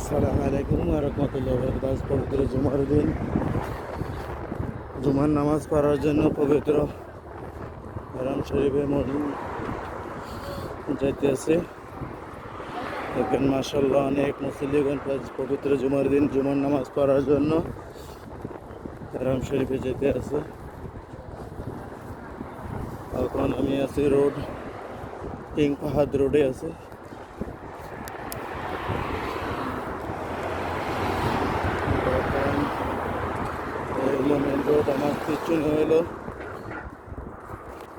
আসসালামু আলাইকুম ওয়া রাহমাতুল্লাহি ওয়া বারাকাতুহু। আজ পবিত্র জুমার দিন, জুমার নামাজ পড়ার জন্য পবিত্র হারাম শরীফে যাইতে আছে। দেখেন মাশাআল্লাহ, অনেক মুসল্লিগণ আজ পবিত্র জুমার দিন জুমার নামাজ পড়ার জন্য হারাম শরীফে যেতে আছে। এখন আমি আছি রোড কিং ফাহাদ রোডে আছে। মেন রোড, আমার পিছনে হইলো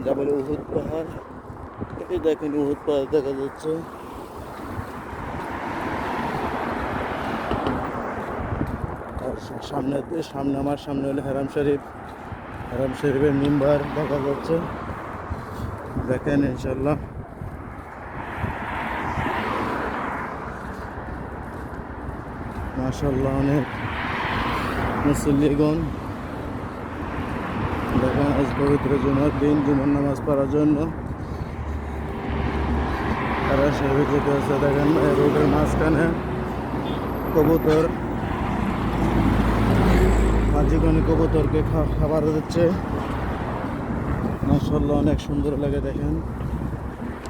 যা বলে উহুদ পাহাড়। এই দেখেন উহুদ পাহাড় দেখা যাচ্ছে। আর সামনে আমার সামনে হলো হারাম শরীফ, হারাম শরীফের মিম্বার দেখা যাচ্ছে। দেখেন ইনশাল্লাহ মাশাআল্লাহ, অনেক মুসল্লিগণ দেখেন আজ পবিত্র জুমার দিন জুমার নামাজ পড়ার জন্য তারা শরীফে যেতে আছে। দেখেন রোডের মাঝখানে কবুতর, মাঝিগণে কবুতরকে খাবার দিচ্ছে। মাশাআল্লাহ, অনেক সুন্দর লাগে। দেখেন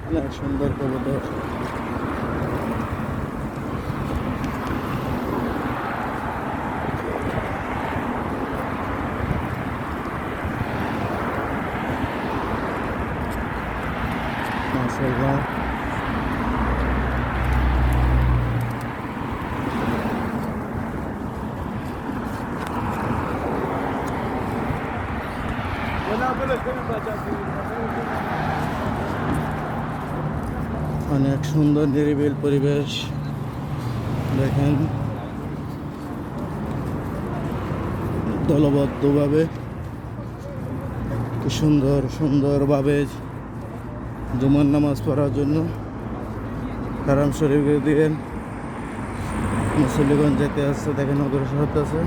অনেক সুন্দর কবুতর। মাশাআল্লাহ, অনেক সুন্দর নিরিবিল পরিবেশ। দেখেন দলবদ্ধভাবে কি সুন্দরভাবে জুমার নামাজ পড়ার জন্য হারাম শরীফে দিয়ে মুসল্লিগঞ্জ যেতে আসছে। দেখেন অগ্রসর হতে আছে।